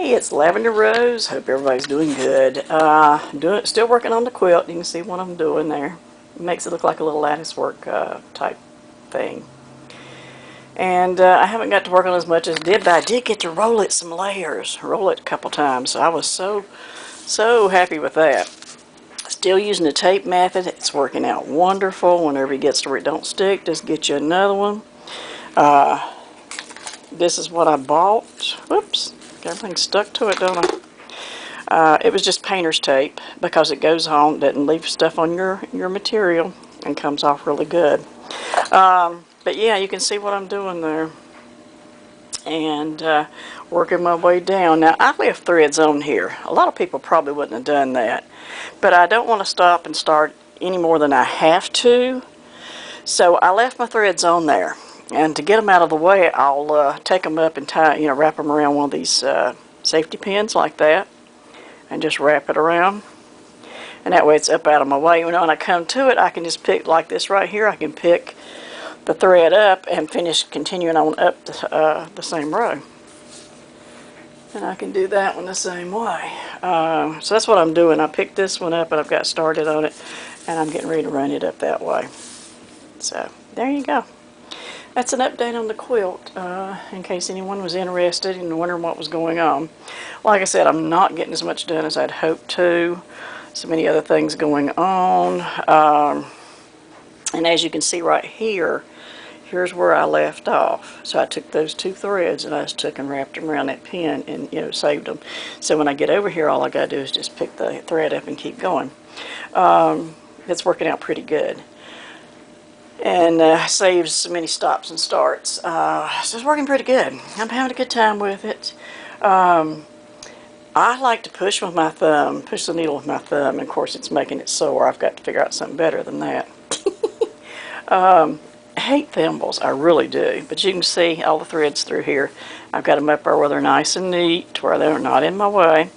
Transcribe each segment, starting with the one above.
Hey, it's Lavender Rose. Hope everybody's doing good. Still working on the quilt. You can see what I'm doing there. It makes it look like a little lattice work type thing. And I haven't got to work on as much as I did, but I did get to roll it some layers. Roll it a couple times. So I was so happy with that. Still using the tape method. It's working out wonderful. Whenever it gets to where it don't stick, just get you another one. This is what I bought. Whoops. Everything's stuck to it, don't I? It was just painter's tape because it goes on, doesn't leave stuff on your material, and comes off really good. But yeah, you can see what I'm doing there. And working my way down. Now, I left threads on here. A lot of people probably wouldn't have done that. But I don't want to stop and start any more than I have to. So I left my threads on there. And to get them out of the way, I'll take them up and tie, wrap them around one of these safety pins like that. And just wrap it around. And that way it's up out of my way. When I come to it, I can just pick, like this right here, I can pick the thread up and finish continuing on up the same row. And I can do that one the same way. So that's what I'm doing. I picked this one up and I've got started on it, and I'm getting ready to run it up that way. So there you go. That's an update on the quilt, in case anyone was interested and wondering what was going on. Like I said, I'm not getting as much done as I'd hoped to. So many other things going on. And as you can see right here, here's where I left off. So I took those two threads and I just took and wrapped them around that pin and saved them. So when I get over here, all I got to do is just pick the thread up and keep going. It's working out pretty good. And saves so many stops and starts. So it's working pretty good. I'm having a good time with it. I like to push with my thumb, push the needle with my thumb, and of course it's making it sore. I've got to figure out something better than that. I hate thimbles, I really do. But you can see all the threads through here. I've got them up there where they're nice and neat, where they're not in my way.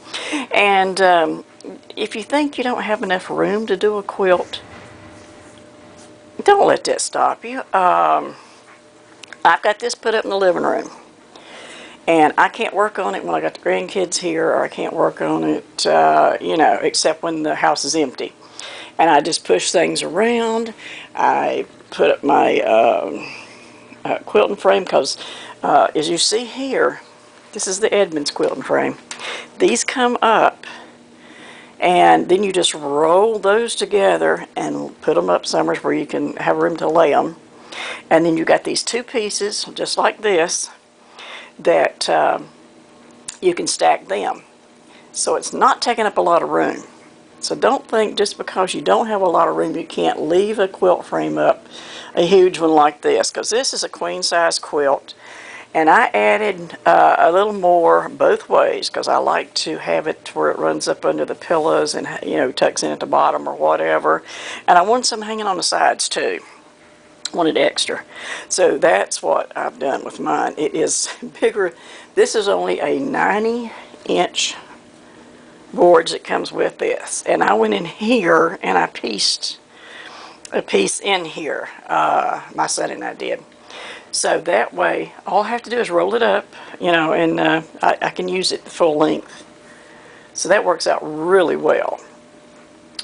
And if you think you don't have enough room to do a quilt, don't let that stop you. I've got this put up in the living room. And I can't work on it when I got the grandkids here, or I can't work on it, except when the house is empty. And I just push things around. I put up my quilting frame because, as you see here, this is the Edmonds quilting frame. These come up, and then you just roll those together and put them up somewhere where you can have room to lay them. And then you got these two pieces, just like this, that you can stack them. So it's not taking up a lot of room. So don't think just because you don't have a lot of room you can't leave a quilt frame up, a huge one like this, because this is a queen size quilt. And I added a little more both ways because I like to have it where it runs up under the pillows and tucks in at the bottom or whatever. And I want some hanging on the sides too. Wanted extra. So that's what I've done with mine. It is bigger. This is only a 90-inch boards that comes with this. And I went in here and I pieced a piece in here. My son and I did. So that way, all I have to do is roll it up, and I can use it full length. So that works out really well.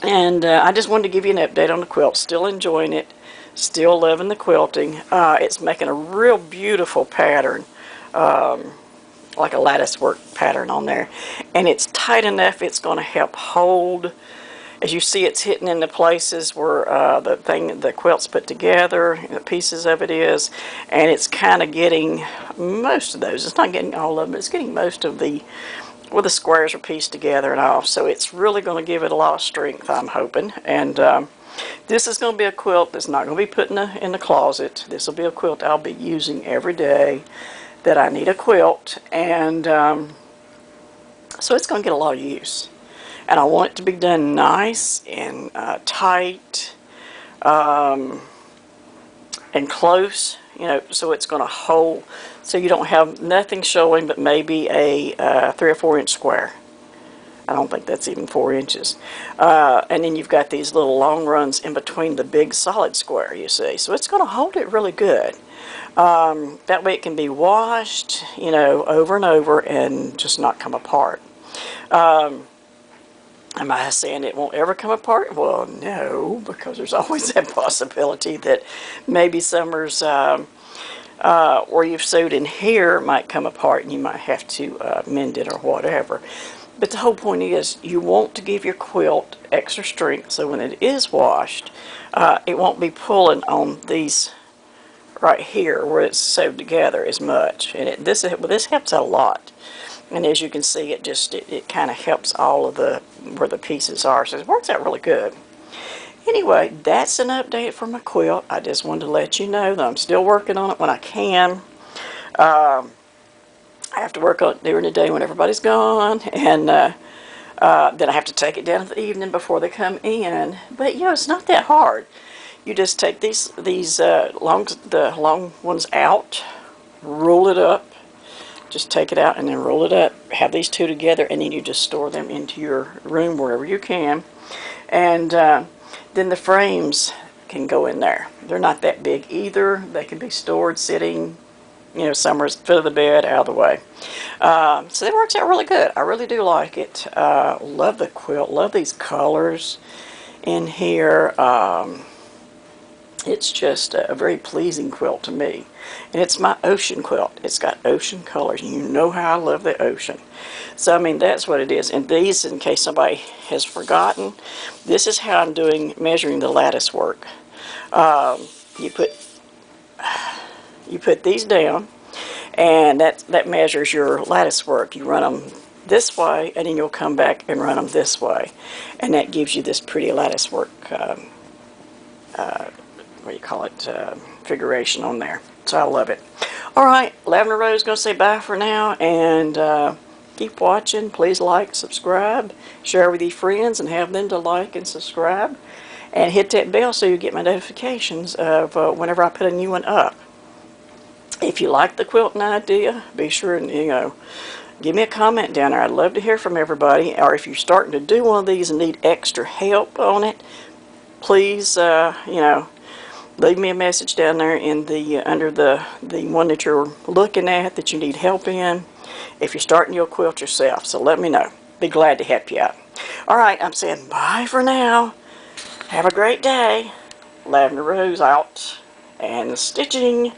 And I just wanted to give you an update on the quilt. Still enjoying it. Still loving the quilting. It's making a real beautiful pattern, like a lattice work pattern on there. And it's tight enough it's going to help hold. As you see, it's hitting in the places where the quilt's put together, the pieces of it is, and it's kind of getting most of those. It's not getting all of them, but it's getting most of where the squares are pieced together and all. So it's really going to give it a lot of strength, I'm hoping. And this is going to be a quilt that's not going to be put in the closet. This will be a quilt I'll be using every day that I need a quilt. And so it's going to get a lot of use. And I want it to be done nice and tight and close, so it's going to hold, so you don't have nothing showing but maybe a 3 or 4 inch square. I don't think that's even 4 inches. And then you've got these little long runs in between the big solid square, you see. So it's going to hold it really good. That way it can be washed, you know, over and over and just not come apart. Am I saying it won't ever come apart? Well, no, because there's always that possibility that maybe summer's where you've sewed in here might come apart and you might have to mend it or whatever. But the whole point is you want to give your quilt extra strength so when it is washed, it won't be pulling on these right here where it's sewed together as much. And this helps out a lot. And as you can see, it kind of helps all of the where the pieces are. So it works out really good. Anyway, that's an update for my quilt. I just wanted to let you know that I'm still working on it when I can. I have to work on it during the day when everybody's gone, and then I have to take it down in the evening before they come in. But you know, it's not that hard. You just take the long ones out, roll it up. Just take it out and then roll it up. Have these two together, and then you just store them into your room wherever you can. And then the frames can go in there. They're not that big either. They can be stored sitting, you know, somewhere at the foot of the bed, out of the way. So it works out really good. I really do like it. Love the quilt. Love these colors in here. It's just a very pleasing quilt to me. And it's my ocean quilt. It's got ocean colors. You know how I love the ocean. So, I mean, that's what it is. And these, in case somebody has forgotten, this is how I'm measuring the lattice work. You put these down, and that measures your lattice work. You run them this way, and then you'll come back and run them this way. And that gives you this pretty lattice work what do you call it, figuration on there. So I love it. Alright, Lavender Rose is going to say bye for now, and keep watching. Please like, subscribe, share with your friends, and have them to like and subscribe. And hit that bell so you get my notifications of whenever I put a new one up. If you like the quilting idea, be sure and, you know, give me a comment down there. I'd love to hear from everybody. Or if you're starting to do one of these and need extra help on it, please, you know, leave me a message down there in the under the one that you're looking at that you need help in. If you're starting your quilt yourself, so let me know. Be glad to help you out. All right, I'm saying bye for now. Have a great day. Lavender Rose out and stitching.